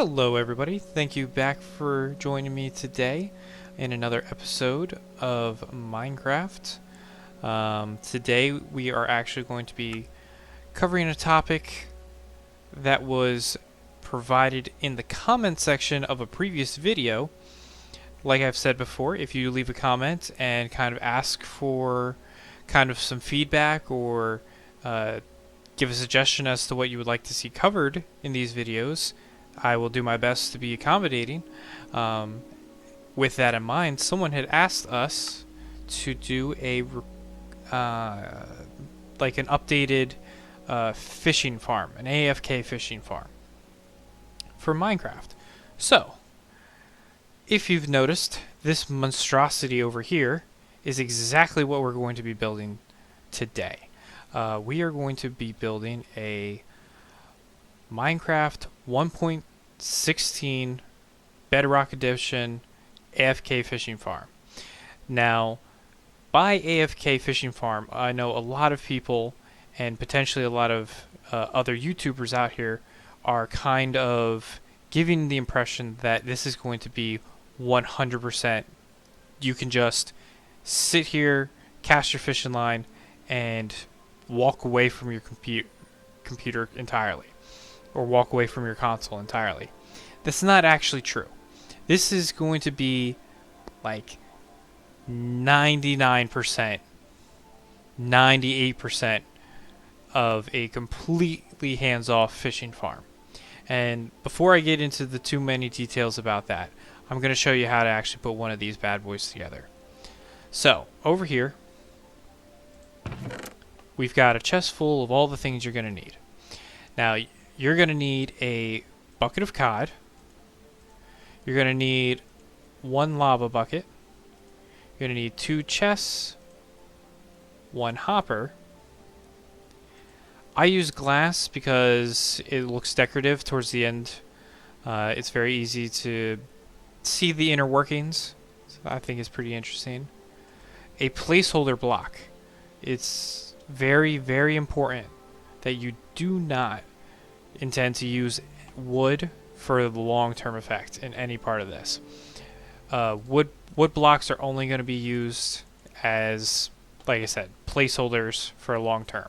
Hello everybody, thank you back for joining me today in another episode of Minecraft. Today we are actually going to be covering a topic that was provided in the comment section of a previous video. Like I've said before, if you leave a comment and kind of ask for kind of some feedback or give a suggestion as to what you would like to see covered in these videos, I will do my best to be accommodating. With that in mind, someone had asked us to do a like an updated fishing farm, an AFK fishing farm for Minecraft. So, if you've noticed, this monstrosity over here is exactly what we're going to be building today. We are going to be building a Minecraft 1.16 Bedrock Edition AFK Fishing Farm. Now, by AFK Fishing Farm, I know a lot of people and potentially a lot of other YouTubers out here are kind of giving the impression that this is going to be 100%. You can just sit here, cast your fishing line, and walk away from your computer entirely, or walk away from your console entirely. That's not actually true. This is going to be like 99%, 98% of a completely hands-off fishing farm. And before I get into the too many details about that, I'm going to show you how to actually put one of these bad boys together. So, over here, we've got a chest full of all the things you're going to need. Now, you're going to need a bucket of cod. You're going to need one lava bucket. You're going to need 2 chests, 1 hopper. I use glass because it looks decorative towards the end. It's very easy to see the inner workings. So I think it's pretty interesting. A placeholder block. It's very, very important that you do not intend to use wood for the long-term effect in any part of this. Wood blocks are only going to be used as, like I said, placeholders for long term.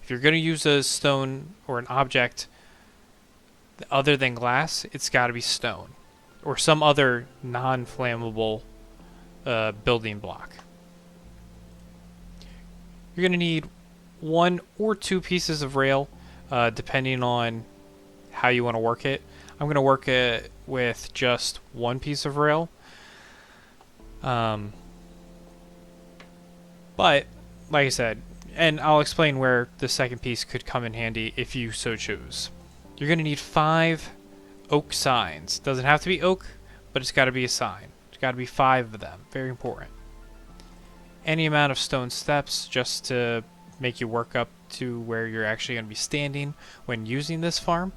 If you're going to use a stone or an object other than glass, it's got to be stone or some other non-flammable building block. You're going to need 1 or 2 pieces of rail, depending on how you want to work it. I'm going to work it with just 1 piece of rail. But, like I said, and I'll explain where the second piece could come in handy if you so choose. You're going to need 5 oak signs. Doesn't have to be oak, but it's got to be a sign. It's got to be 5 of them. Very important. Any amount of stone steps just to make you work up to where you're actually going to be standing when using this farm.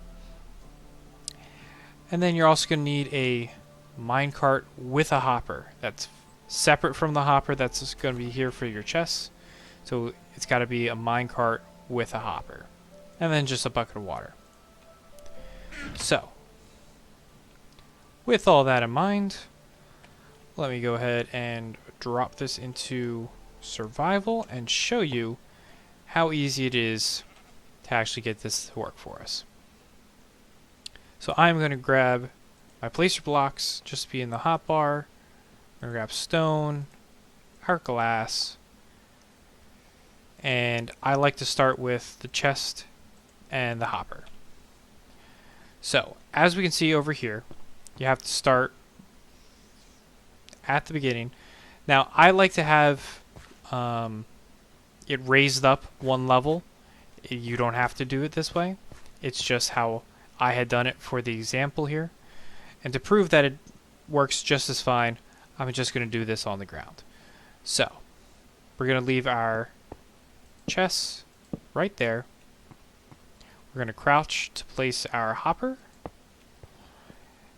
And then you're also going to need a minecart with a hopper. That's separate from the hopper that's just going to be here for your chests. So it's got to be a minecart with a hopper. And then just a bucket of water. So, with all that in mind, let me go ahead and drop this into survival and show you how easy it is to actually get this to work for us. So I'm going to grab my placer blocks, just be in the hotbar. I'm going to grab stone, heart glass, and I like to start with the chest and the hopper. So, as we can see over here, you have to start at the beginning. Now, I like to have it raised up 1 level. You don't have to do it this way. It's just how I had done it for the example here. And to prove that it works just as fine, I'm just going to do this on the ground. So, we're going to leave our chests right there. We're going to crouch to place our hopper.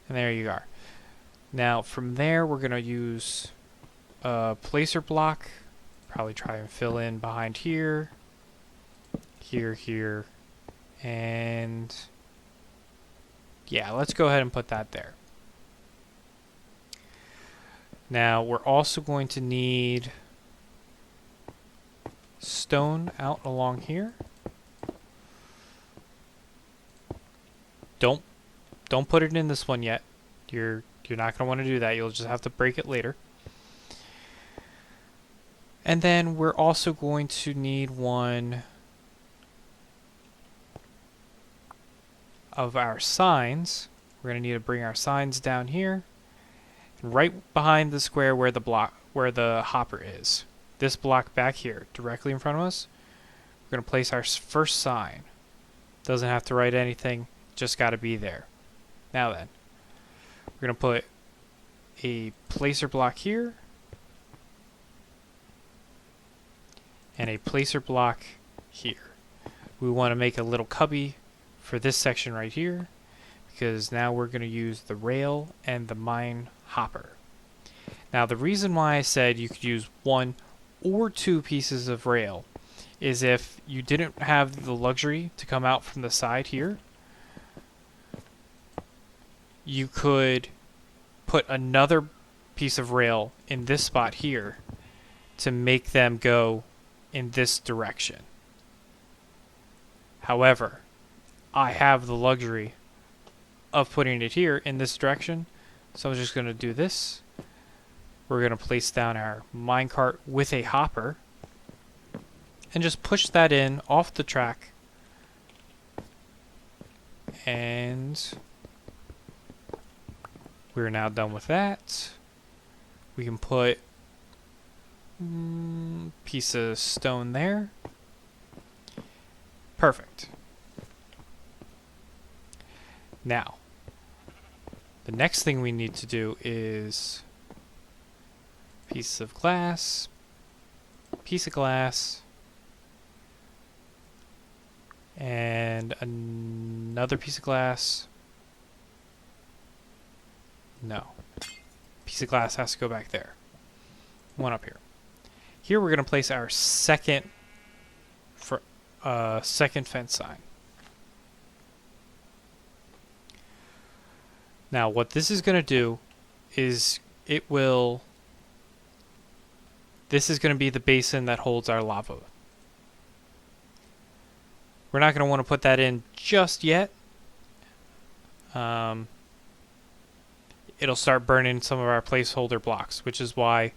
And there you are. Now, from there, we're going to use a placer block. Probably try and fill in behind here, here, and Yeah, let's go ahead and put that there. Now we're also going to need stone out along here. Don't put it in this one yet. You're not going to want to do that. You'll just have to break it later. And then we're also going to need one of our signs. We're going to need to bring our signs down here, and right behind the square where the hopper is. This block back here, directly in front of us, we're going to place our first sign. Doesn't have to write anything, just got to be there. Now then, we're going to put a placer block here and a placer block here. We want to make a little cubby for this section right here, because now we're going to use the rail and the mine hopper. Now the reason why I said you could use 1 or 2 pieces of rail is if you didn't have the luxury to come out from the side here, you could put another piece of rail in this spot here to make them go in this direction. However, I have the luxury of putting it here in this direction, so I'm just going to do this. We're going to place down our minecart with a hopper and just push that in off the track, and we're now done with that. We can put piece of stone there. Perfect. Now, the next thing we need to do is piece of glass, and another piece of glass. No. Piece of glass has to go back there. One up here. Here we're going to place our second fence sign. Now what this is going to do is this is going to be the basin that holds our lava. We're not going to want to put that in just yet. It'll start burning some of our placeholder blocks, which is why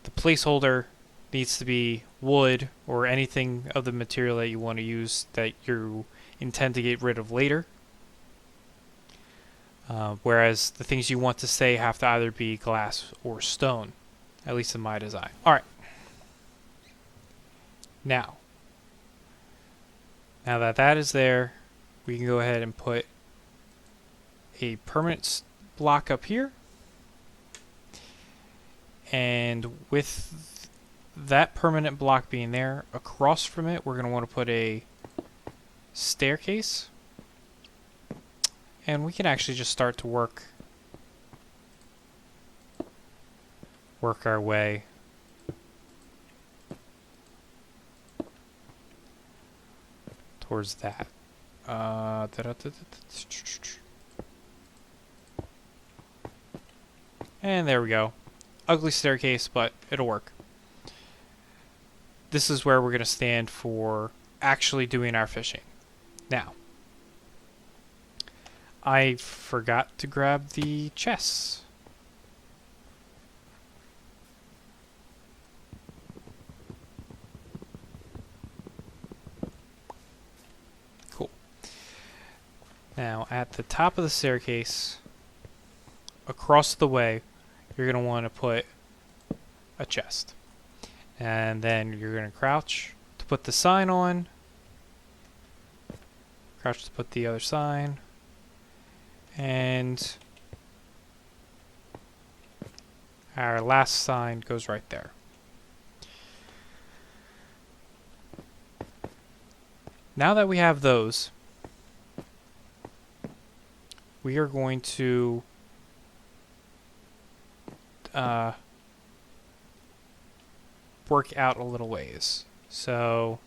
the placeholder needs to be wood or anything of the material that you want to use that you intend to get rid of later. Whereas the things you want to stay have to either be glass or stone, at least in my design. Alright. Now that that is there, we can go ahead and put a permanent block up here. And with that permanent block being there, across from it, we're going to want to put a staircase. And we can actually just start to work our way towards that. And there we go. Ugly staircase, but it'll work. This is where we're going to stand for actually doing our fishing. Now, I forgot to grab the chests. Cool. Now, at the top of the staircase, across the way, you're going to want to put a chest. And then you're going to crouch to put the sign on. Crouch to put the other sign. And our last sign goes right there. Now that we have those, we are going to work out a little ways. So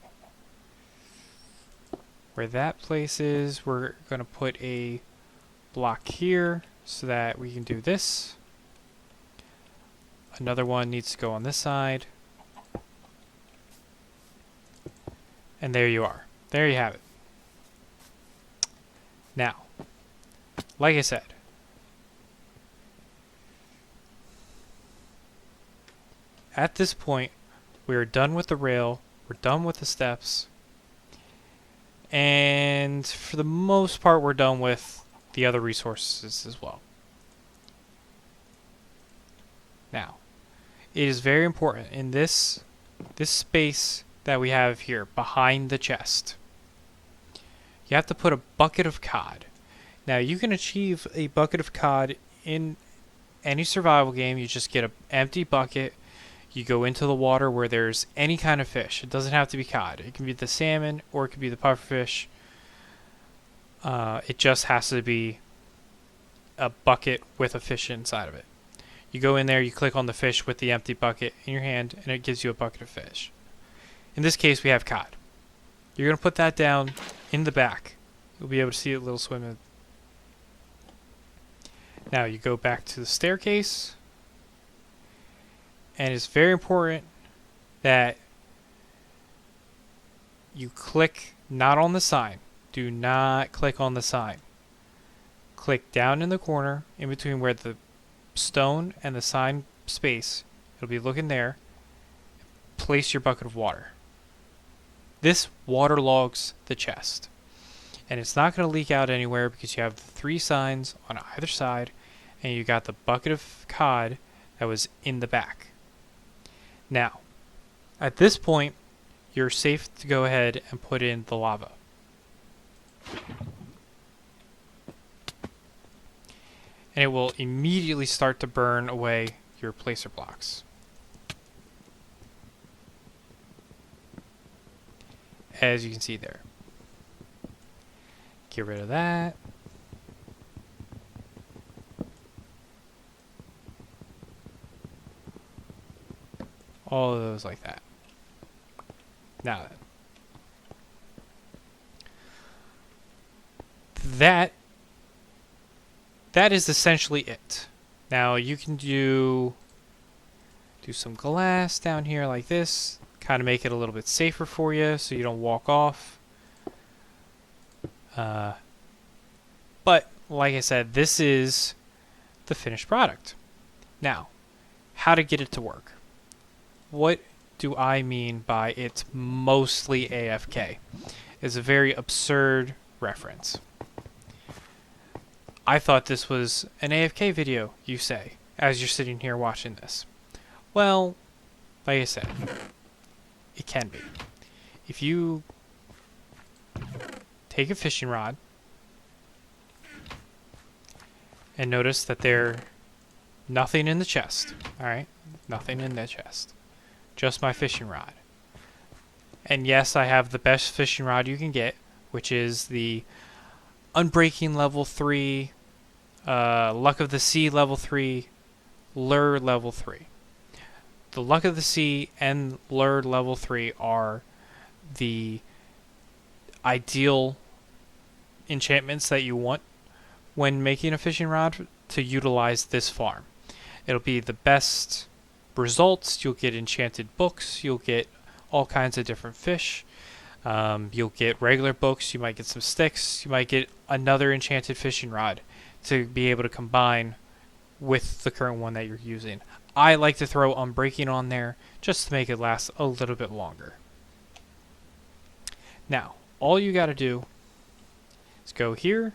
where that place is, we're going to put a block here so that we can do this. Another one needs to go on this side. And there you are. There you have it. Now, like I said, at this point, we are done with the rail, we're done with the steps, and for the most part, we're done with the other resources as well. Now, it is very important in this space that we have here behind the chest. You have to put a bucket of cod. Now, you can achieve a bucket of cod in any survival game. You just get an empty bucket. You go into the water where there's any kind of fish. It doesn't have to be cod. It can be the salmon or it could be the pufferfish. It just has to be a bucket with a fish inside of it. You go in there, you click on the fish with the empty bucket in your hand, and it gives you a bucket of fish. In this case, we have cod. You're going to put that down in the back. You'll be able to see it a little swimming. Now you go back to the staircase. And it's very important that you click not on the sign. Do not click on the sign. Click down in the corner in between where the stone and the sign space. It'll be looking there. Place your bucket of water. This waterlogs the chest. And it's not going to leak out anywhere because you have the 3 signs on either side and you got the bucket of cod that was in the back. Now, at this point, you're safe to go ahead and put in the lava. And it will immediately start to burn away your placer blocks. As you can see there. Get rid of that. All of those like that. Now then. That is essentially it. Now you can do some glass down here like this. Kind of make it a little bit safer for you so you don't walk off. But like I said, this is the finished product. Now, how to get it to work. What do I mean by it's mostly AFK? It's a very absurd reference. I thought this was an AFK video, you say, as you're sitting here watching this. Well, like I said, it can be. If you take a fishing rod and notice that there's nothing in the chest, alright? Nothing in the chest. Just my fishing rod. And yes, I have the best fishing rod you can get, which is the Unbreaking level 3, Luck of the Sea level 3, Lure level 3. The Luck of the Sea and Lure level 3 are the ideal enchantments that you want when making a fishing rod to utilize this farm. It'll be the best results. You'll get enchanted books. You'll get all kinds of different fish. You'll get regular books, you might get some sticks, you might get another enchanted fishing rod to be able to combine with the current one that you're using. I like to throw Unbreaking on there just to make it last a little bit longer. Now, all you got to do is go here,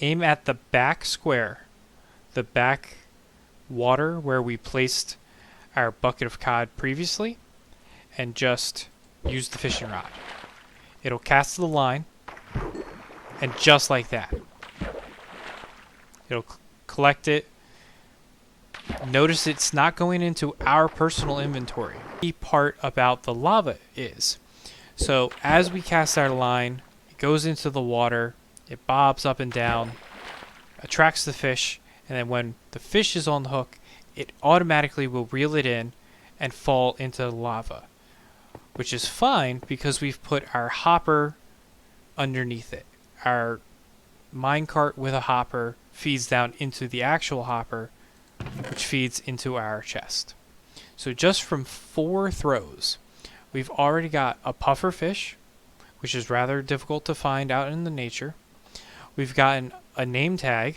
aim at the back square, the back water where we placed our bucket of cod previously, and just use the fishing rod. It'll cast the line, and just like that, it'll collect it. Notice it's not going into our personal inventory. The part about the lava is, so as we cast our line, it goes into the water, it bobs up and down, attracts the fish, and then when the fish is on the hook, it automatically will reel it in and fall into the lava. Which is fine because we've put our hopper underneath it. Our minecart with a hopper feeds down into the actual hopper, which feeds into our chest. So just from 4 throws, we've already got a puffer fish, which is rather difficult to find out in the nature. We've gotten a name tag,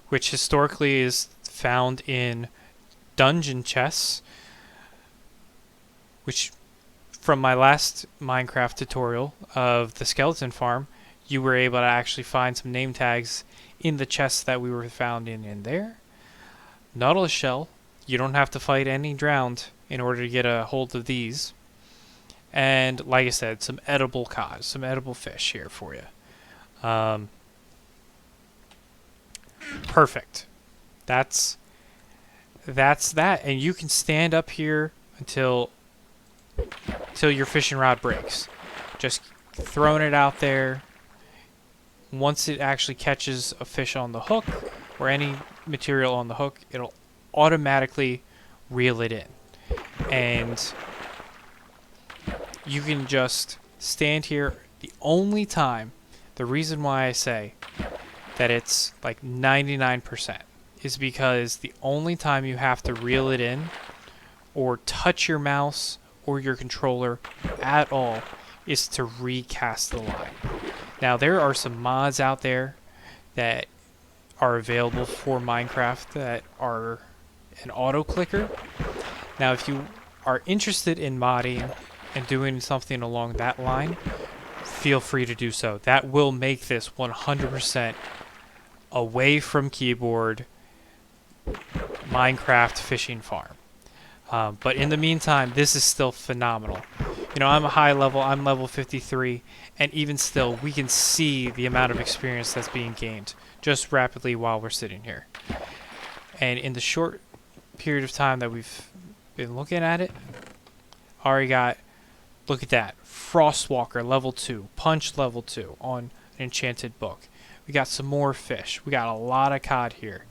which historically is found in dungeon chests, which from my last Minecraft tutorial of the skeleton farm, you were able to actually find some name tags in the chests that we were found in there. Nautilus shell, you don't have to fight any drowned in order to get a hold of these. And like I said, some edible cod, some edible fish here for you. Perfect. That's that, and you can stand up here until your fishing rod breaks. Just throwing it out there. Once it actually catches a fish on the hook or any material on the hook, it'll automatically reel it in. And you can just stand here. The reason why I say that it's like 99% is because the only time you have to reel it in or touch your mouse or your controller at all is to recast the line. Now, there are some mods out there that are available for Minecraft that are an auto clicker. Now, if you are interested in modding and doing something along that line, feel free to do so. That will make this 100% away from keyboard Minecraft fishing farm. But in the meantime, this is still phenomenal. You know, I'm level 53, and even still, we can see the amount of experience that's being gained just rapidly while we're sitting here. And in the short period of time that we've been looking at it, already got, look at that, Frostwalker level 2, Punch level 2 on an enchanted book. We got some more fish. We got a lot of cod here.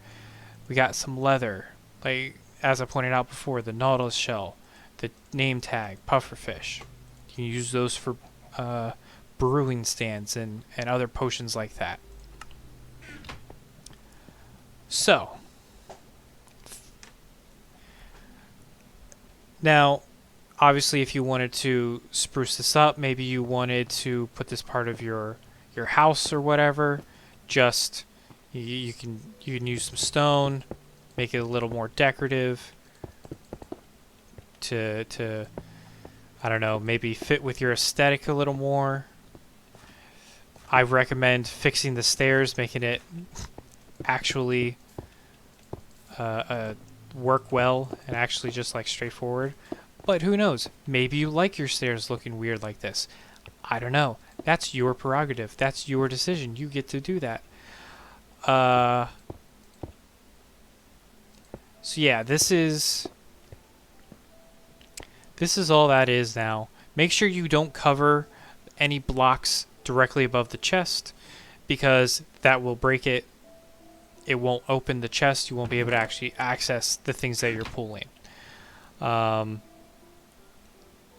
We got some leather, like as I pointed out before, the Nautilus shell, the name tag, pufferfish. You can use those for brewing stands and other potions like that. So, now, obviously if you wanted to spruce this up, maybe you wanted to put this part of your house or whatever, just you can use some stone, make it a little more decorative to I don't know, maybe fit with your aesthetic a little more. I recommend fixing the stairs, making it actually work well and actually just like straightforward. But who knows? Maybe you like your stairs looking weird like this. I don't know. That's your prerogative. That's your decision. You get to do that. So yeah, this is all that is now. Make sure you don't cover any blocks directly above the chest, because that will break it. It won't open the chest. You won't be able to actually access the things that you're pulling.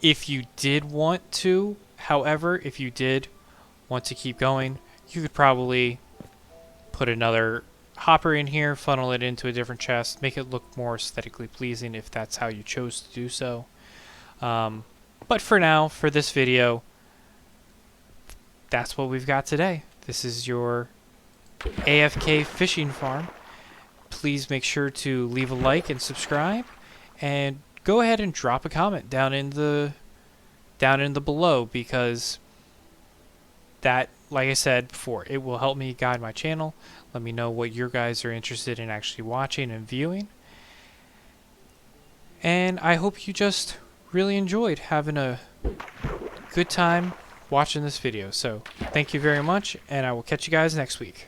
If you did want to, however, if you did want to keep going, you could probably put another hopper in here, funnel it into a different chest, make it look more aesthetically pleasing if that's how you chose to do so. But for now, for this video, that's what we've got today. This is your AFK Fishing Farm. Please make sure to leave a like and subscribe, and go ahead and drop a comment down in the below, because that, like I said before, it will help me guide my channel. Let me know what you guys are interested in actually watching and viewing. And I hope you just really enjoyed having a good time watching this video. So thank you very much, and I will catch you guys next week.